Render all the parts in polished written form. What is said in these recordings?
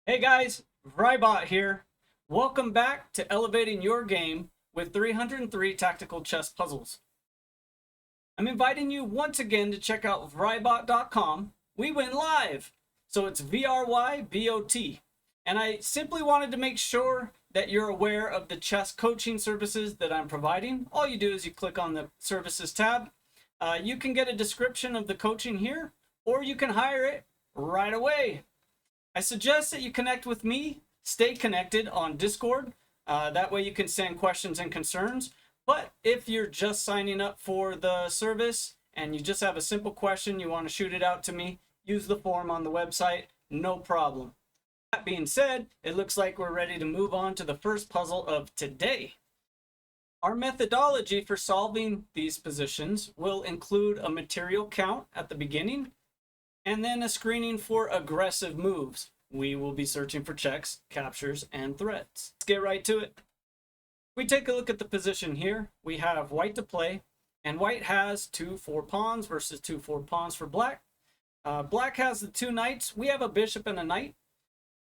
Hey guys, vryBot here. Welcome back to elevating your game with 303 tactical chess puzzles. I'm inviting you once again to check out vrybot.com. We went live, so it's VRYBOT. And I simply wanted to make sure that you're aware of the chess coaching services that I'm providing. All you do is you click on the services tab. You can get a description of the coaching here, or you can hire it right away. I suggest that you connect with me, stay connected on Discord. That way you can send questions and concerns. But if you're just signing up for the service and you just have a simple question, you want to shoot it out to me, use the form on the website, no problem. That being said, it looks like we're ready to move on to the first puzzle of today. Our methodology for solving these positions will include a material count at the beginning, and then a screening for aggressive moves. We will be searching for checks, captures, and threats. Let's get right to it. We take a look at the position here. We have white to play, and white has 2-4 pawns versus 2-4 pawns for black. Black has the 2 knights. We have a bishop and a knight.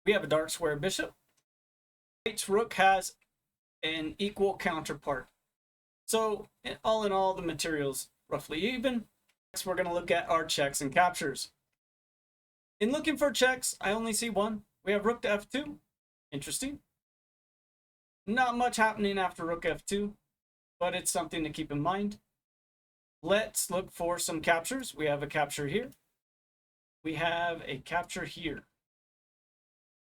We have a dark square bishop. White's rook has an equal counterpart. So all in all, the material's roughly even. Next, we're going to look at our checks and captures. In looking for checks, I only see one. We have rook to f2. Interesting. Not much happening after rook f2, but it's something to keep in mind. Let's look for some captures. We have a capture here. We have a capture here.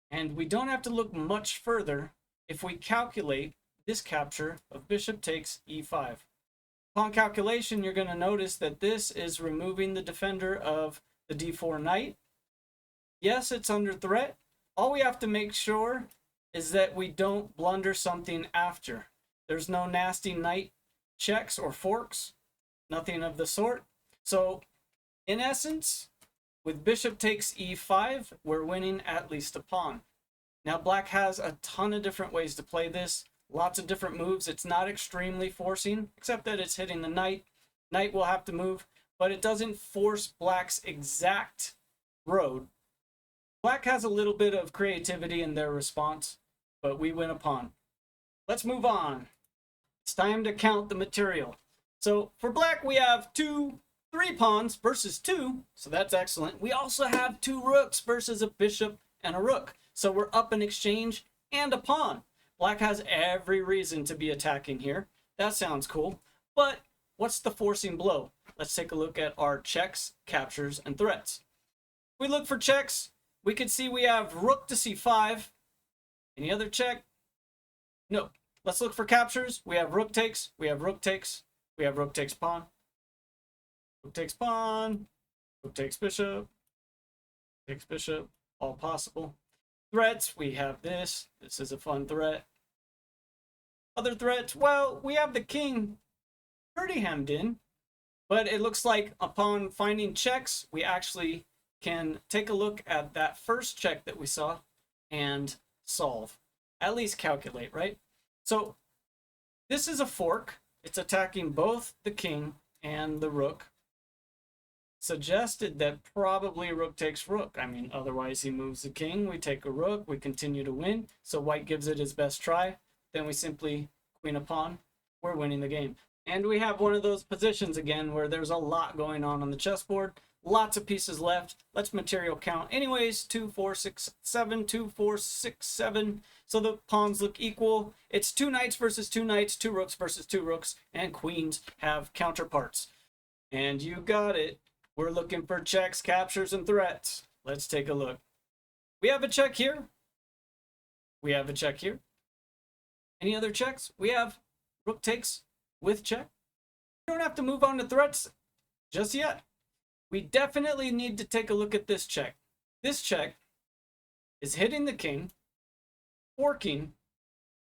And we don't have to look much further if we calculate this capture of bishop takes e5. Upon calculation, you're going to notice that this is removing the defender of the d4 knight. Yes, it's under threat. All we have to make sure is that we don't blunder something after. There's no nasty knight checks or forks, nothing of the sort. So, in essence, with bishop takes e5, we're winning at least a pawn. Now, black has a ton of different ways to play this, lots of different moves. It's not extremely forcing, except that it's hitting the knight. Knight will have to move, but it doesn't force black's exact road. Black has a little bit of creativity in their response, but we win a pawn. Let's move on. It's time to count the material. So for black, we have 3 pawns versus 2, so that's excellent. We also have 2 rooks versus a bishop and a rook. So we're up an exchange and a pawn. Black has every reason to be attacking here. That sounds cool. But what's the forcing blow? Let's take a look at our checks, captures, and threats. If we look for checks, we can see we have rook to c5. Any other check? No. Let's look for captures. We have rook takes. We have rook takes. We have rook takes pawn. Rook takes pawn. Rook takes bishop. Takes bishop. All possible. Threats. We have this. This is a fun threat. Other threats. Well, we have the king pretty hemmed in. But it looks like upon finding checks, we actually can take a look at that first check that we saw and solve. At least calculate, right? So this is a fork. It's attacking both the king and the rook. Suggested that probably rook takes rook. I mean, otherwise he moves the king. We take a rook. We continue to win. So white gives it his best try. Then we simply queen a pawn. We're winning the game. And we have one of those positions again where there's a lot going on the chessboard. Lots of pieces left. Let's material count. Anyways, 2, 4, 6, 7, 2, 4, 6, 7. So the pawns look equal. It's 2 knights versus 2 knights, 2 rooks versus 2 rooks, and queens have counterparts. And you got it. We're looking for checks, captures, and threats. Let's take a look. We have a check here. We have a check here. Any other checks? We have rook takes with check. We don't have to move on to threats just yet. We definitely need to take a look at this check. This check is hitting the king, forking,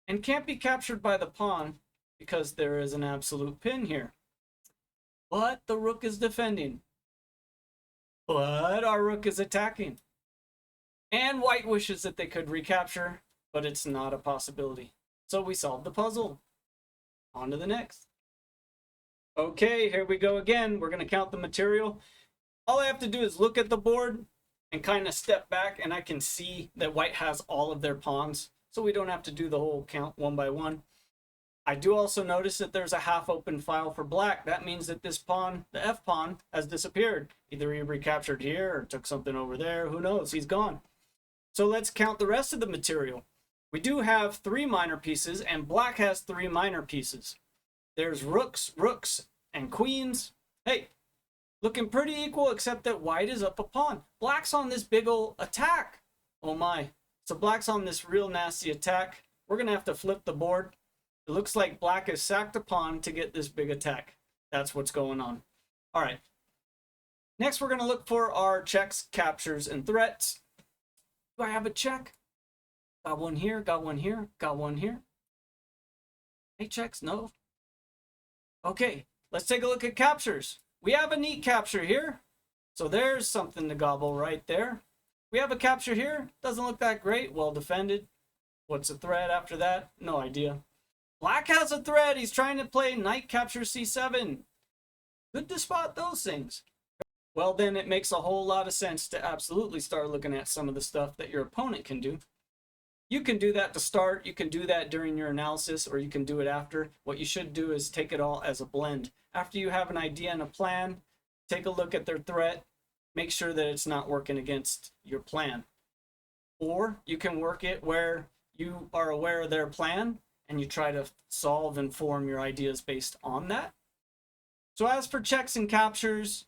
and can't be captured by the pawn because there is an absolute pin here. But the rook is defending. But our rook is attacking. And white wishes that they could recapture, but it's not a possibility. So we solved the puzzle. On to the next. Okay, here we go again. We're going to count the material. All I have to do is look at the board and kind of step back, and I can see that white has all of their pawns, so we don't have to do the whole count one by one. I do also notice that there's a half open file for black. That means that this pawn, the F pawn, has disappeared. Either he recaptured here or took something over there. Who knows? He's gone. So let's count the rest of the material. We do have 3 minor pieces, and black has 3 minor pieces. There's rooks, and queens. Hey, looking pretty equal, except that white is up a pawn. Black's on this big ol' attack. Oh my. So black's on this real nasty attack. We're going to have to flip the board. It looks like black has sacked a pawn to get this big attack. That's what's going on. All right. Next, we're going to look for our checks, captures, and threats. Do I have a check? Got one here, got one here, got one here. Hey, checks, no. Okay, let's take a look at captures. We have a neat capture here. So there's something to gobble right there. We have a capture here. Doesn't look that great. Well defended. What's a threat after that? No idea. Black has a threat. He's trying to play knight capture c7. Good to spot those things. Well, then it makes a whole lot of sense to absolutely start looking at some of the stuff that your opponent can do. You can do that to start. You can do that during your analysis, or you can do it after. What you should do is take it all as a blend. After you have an idea and a plan, take a look at their threat. Make sure that it's not working against your plan. Or you can work it where you are aware of their plan and you try to solve and form your ideas based on that. So as for checks and captures,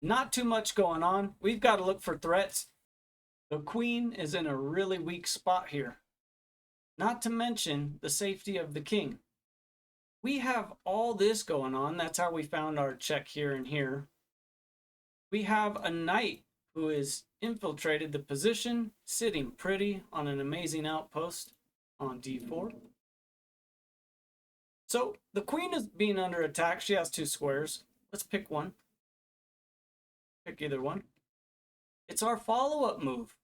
not too much going on. We've got to look for threats. The queen is in a really weak spot here. Not to mention the safety of the king. We have all this going on. That's how we found our check here and here. We have a knight who has infiltrated the position, sitting pretty on an amazing outpost on d4. So the queen is being under attack. She has 2 squares. Let's pick one. Pick either one. It's our follow-up move.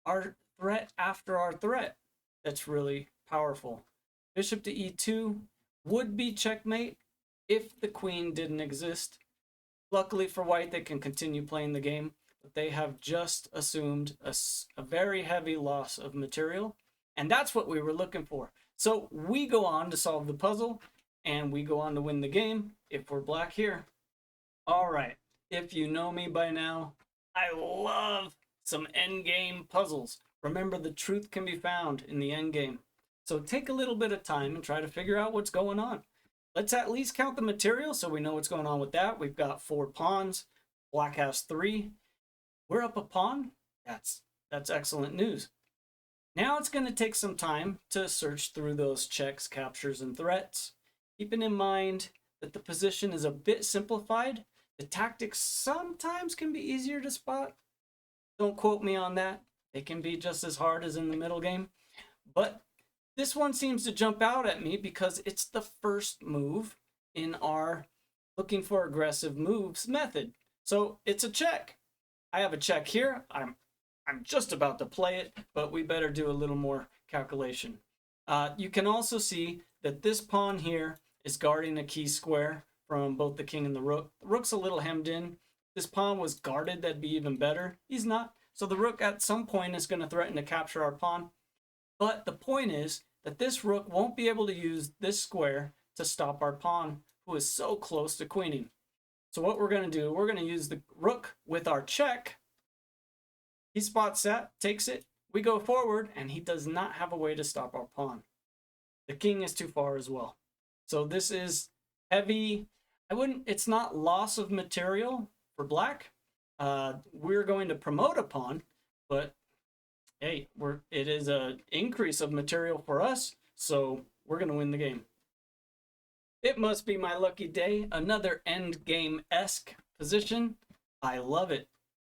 Our threat after our threat. That's really powerful. Bishop to e2 would be checkmate if the queen didn't exist. Luckily for white, they can continue playing the game, but they have just assumed a very heavy loss of material, and that's what we were looking for. So we go on to solve the puzzle, and we go on to win the game if we're black here. All right, if you know me by now, I love some endgame puzzles. Remember, the truth can be found in the endgame. So take a little bit of time and try to figure out what's going on. Let's at least count the material so we know what's going on with that. We've got 4 pawns. Black has 3. We're up a pawn. That's excellent news. Now it's going to take some time to search through those checks, captures, and threats. Keeping in mind that the position is a bit simplified. The tactics sometimes can be easier to spot. Don't quote me on that. They can be just as hard as in the middle game. But this one seems to jump out at me because it's the first move in our looking for aggressive moves method. So it's a check. I have a check here. I'm just about to play it, but we better do a little more calculation. You can also see that this pawn here is guarding a key square from both the king and the rook. The rook's a little hemmed in. This pawn was guarded, that'd be even better. He's not. So the rook at some point is going to threaten to capture our pawn. But the point is that this rook won't be able to use this square to stop our pawn, who is so close to queening. So what we're going to do, we're going to use the rook with our check. He spots that, takes it. We go forward, and he does not have a way to stop our pawn. The king is too far as well. So this is heavy. It's not loss of material for black. We're going to promote a pawn, but hey, it is an increase of material for us, so we're going to win the game. It must be my lucky day. Another end game-esque position. I love it.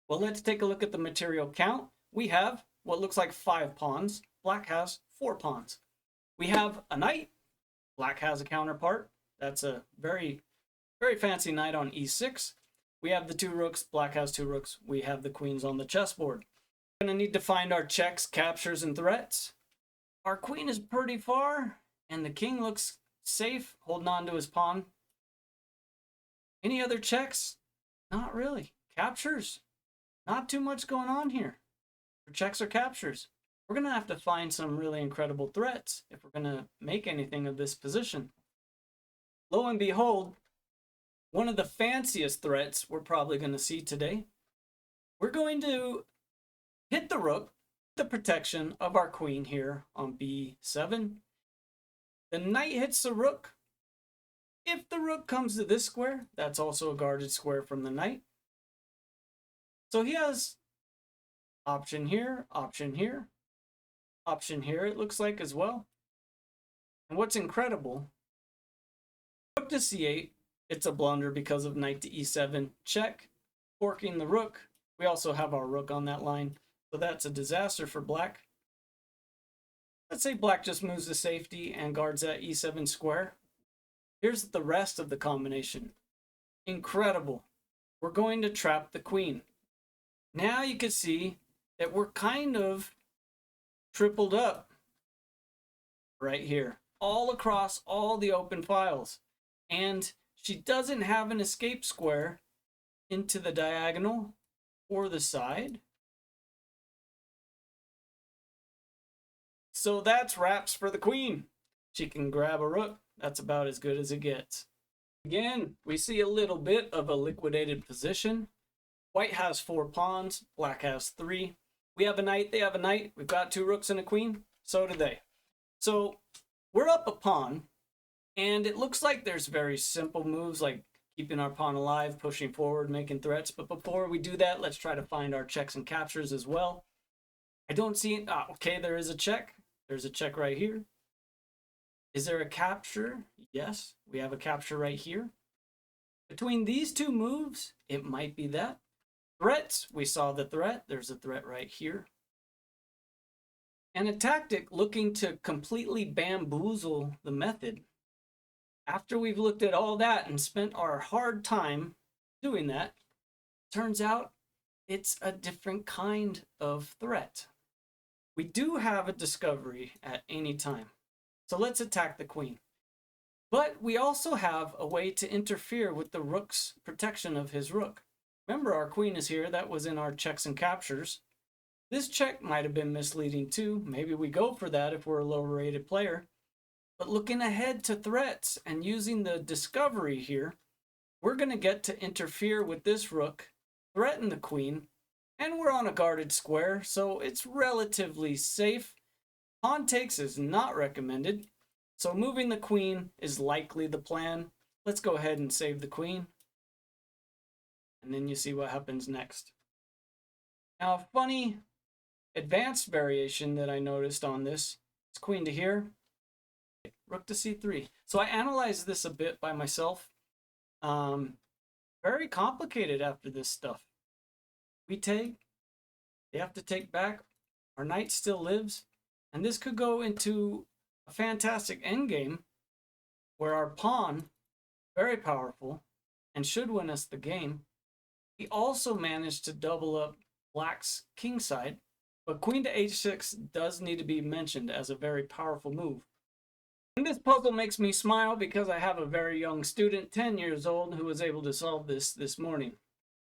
Well, let's take a look at the material count. We have what looks like 5 pawns. Black has 4 pawns. We have a knight. Black has a counterpart. That's a very, very fancy knight on e6. We have the 2 rooks. Black has 2 rooks. We have the queens on the chessboard. We're going to need to find our checks, captures, and threats. Our queen is pretty far, and the king looks safe, holding on to his pawn. Any other checks? Not really. Captures? not too much going on here for checks or captures. We're going to have to find some really incredible threats if we're going to make anything of this position. Lo and behold, one of the fanciest threats we're probably going to see today. We're going to hit the rook, the protection of our queen here on b7. The knight hits the rook. If the rook comes to this square, that's also a guarded square from the knight. So he has option here, option here, option here, it looks like as well. And what's incredible, rook to c8, it's a blunder because of knight to e7, check, forking the rook. We also have our rook on that line, so that's a disaster for black. Let's say black just moves to safety and guards that e7 square. Here's the rest of the combination. Incredible. We're going to trap the queen. Now you can see that we're kind of tripled up right here, all across all the open files. And she doesn't have an escape square into the diagonal or the side. So that's wraps for the queen. She can grab a rook. That's about as good as it gets. Again, we see a little bit of a liquidated position. White has 4 pawns, black has 3. We have a knight, they have a knight. We've got 2 rooks and a queen. So do they. So we're up a pawn, and it looks like there's very simple moves like keeping our pawn alive, pushing forward, making threats. But before we do that, let's try to find our checks and captures as well. I don't see it. Okay, there is a check. There's a check right here. Is there a capture? Yes, we have a capture right here. Between these 2 moves, it might be that. Threats, we saw the threat. There's a threat right here. And a tactic looking to completely bamboozle the method. After we've looked at all that and spent our hard time doing that, turns out it's a different kind of threat. We do have a discovery at any time. So let's attack the queen. But we also have a way to interfere with the rook's protection of his rook. Remember, our queen is here. That was in our checks and captures. This check might have been misleading too. Maybe we go for that if we're a lower rated player. But looking ahead to threats and using the discovery here, we're going to get to interfere with this rook, threaten the queen, and we're on a guarded square, so it's relatively safe. Pawn takes is not recommended, so moving the queen is likely the plan. Let's go ahead and save the queen, and then you see what happens next. Now, a funny advanced variation that I noticed on this is queen to here, rook to c3. So I analyzed this a bit by myself. Very complicated after this stuff. We take, they have to take back, our knight still lives, and this could go into a fantastic endgame where our pawn, very powerful, and should win us the game. He also managed to double up black's kingside, but queen to h6 does need to be mentioned as a very powerful move. And this puzzle makes me smile because I have a very young student, 10 years old, who was able to solve this morning.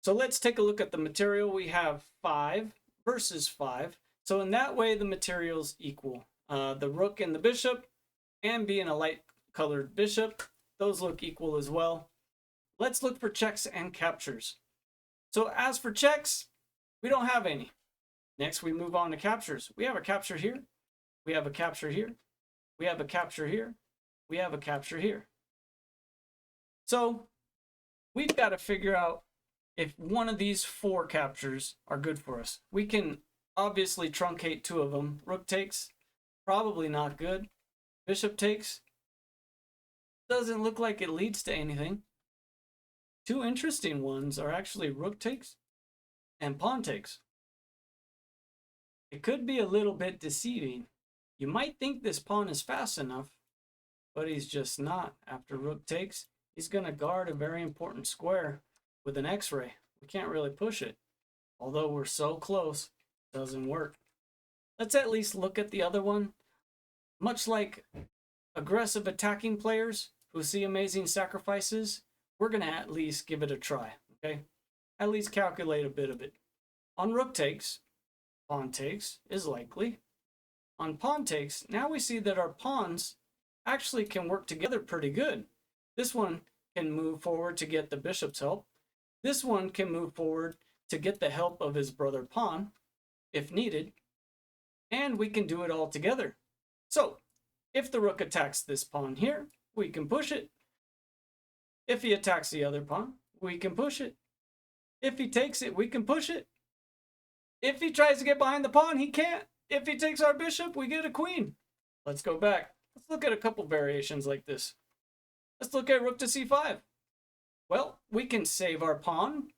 So let's take a look at the material. We have 5 versus 5. So in that way, the material's equal. The rook and the bishop, and being a light colored bishop, those look equal as well. Let's look for checks and captures. So as for checks, we don't have any. Next, we move on to captures. We have a capture here. We have a capture here. We have a capture here. We have a capture here. So we've got to figure out if one of these 4 captures are good for us. We can obviously truncate 2 of them. Rook takes, probably not good. Bishop takes, doesn't look like it leads to anything. 2 interesting ones are actually rook takes and pawn takes. It could be a little bit deceiving. You might think this pawn is fast enough, but he's just not. After rook takes, he's going to guard a very important square with an x-ray. We can't really push it. Although we're so close, it doesn't work. Let's at least look at the other one. Much like aggressive attacking players who see amazing sacrifices, we're going to at least give it a try, okay? At least calculate a bit of it. On rook takes, pawn takes is likely. On pawn takes, now we see that our pawns actually can work together pretty good. This one can move forward to get the bishop's help. This one can move forward to get the help of his brother pawn, if needed. And we can do it all together. So, if the rook attacks this pawn here, we can push it. If he attacks the other pawn, we can push it. If he takes it, we can push it. If he tries to get behind the pawn, he can't. If he takes our bishop, we get a queen. Let's go back. Let's look at a couple variations like this. Let's look at rook to c5. Well, we can save our pawn,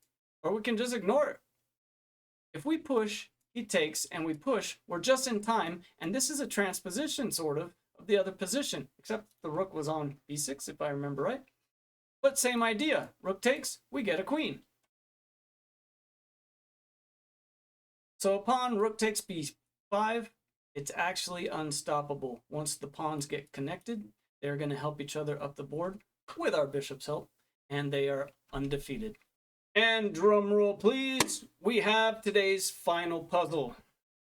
or we can just ignore it. If we push, he takes, and we push, we're just in time, and this is a transposition, sort of the other position, except the rook was on b6, if I remember right. But same idea. Rook takes, we get a queen. So upon rook takes b5, it's actually unstoppable. Once the pawns get connected, they're going to help each other up the board with our bishop's help, and they are undefeated. And drum roll please, we have today's final puzzle.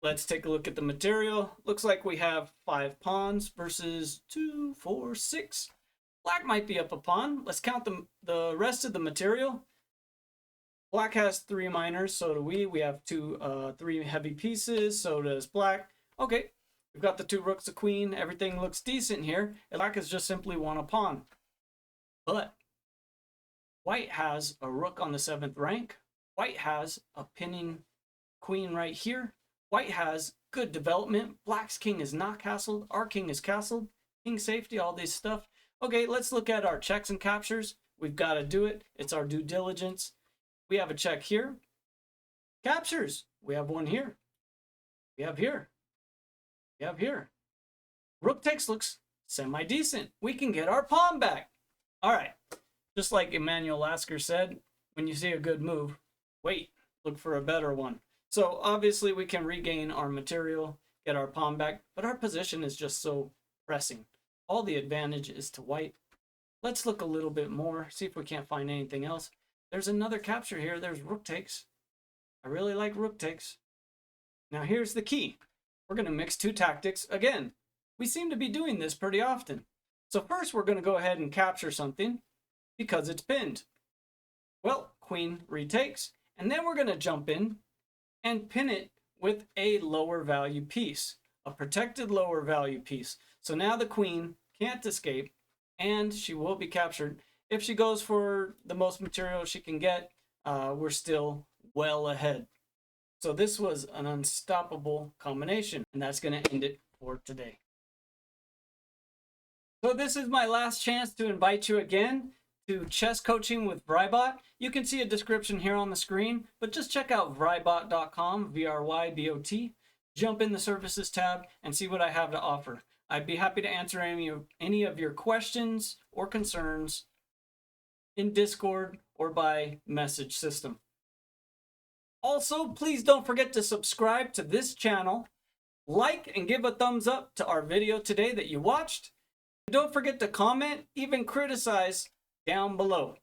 Let's take a look at the material. Looks like we have 5 pawns versus 2, 4, 6. Black might be up a pawn. Let's count the rest of the material. Black has 3 minors, so do we. We have 3 heavy pieces, so does black. Okay, we've got the 2 rooks, a queen. Everything looks decent here. Black is just simply won a pawn. But white has a rook on the 7th rank. White has a pinning queen right here. White has good development. Black's king is not castled. Our king is castled. King safety, all this stuff. Okay, let's look at our checks and captures. We've got to do it. It's our due diligence. We have a check here. Captures. We have one here. We have here. We have here. Rook takes looks semi-decent. We can get our pawn back. All right. Just like Emmanuel Lasker said, when you see a good move, wait, look for a better one. So obviously we can regain our material, get our pawn back, but our position is just so pressing. All the advantage is to white. Let's look a little bit more, see if we can't find anything else. There's another capture here. There's rook takes. I really like rook takes. Now here's the key. We're going to mix 2 tactics again. We seem to be doing this pretty often. So first we're going to go ahead and capture something because it's pinned. Well, queen retakes, and then we're going to jump in and pin it with a lower value piece, a protected lower value piece. So now the queen can't escape, and she will be captured. If she goes for the most material she can get, we're still well ahead. So this was an unstoppable combination, and that's going to end it for today. So this is my last chance to invite you again to chess coaching with vryBot. You can see a description here on the screen, but just check out vrybot.com, VRYBOT. Jump in the services tab and see what I have to offer. I'd be happy to answer any of your questions or concerns in Discord or by message system. Also, please don't forget to subscribe to this channel, like and give a thumbs up to our video today that you watched. Don't forget to comment, even criticize down below.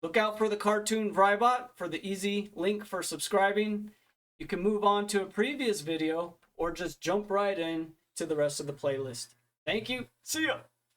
Look out for the cartoon vryBot for the easy link for subscribing. You can move on to a previous video or just jump right in to the rest of the playlist. Thank you. See ya.